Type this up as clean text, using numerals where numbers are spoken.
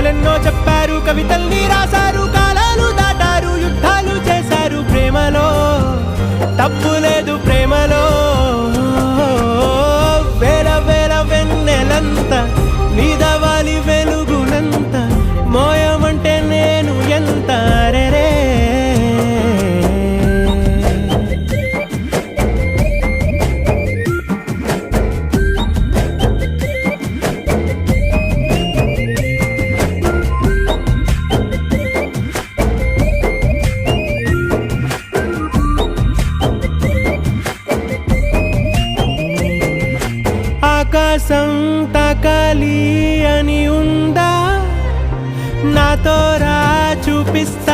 కథలెన్నో చెప్పారు, కవితల్ని రాశారు, కాలాలు దాటారు, యుద్ధాలు చేశారు. ప్రేమలో తప్పు లేదు, ప్రేమలో వేల వేల వెన్నెలంత నీదవాలి వెలుగునంత మోయమంటే నేను ఎంత రే. ఆకాశం తాకాలి అని ఉందా, నాతో రా చూపిస్తా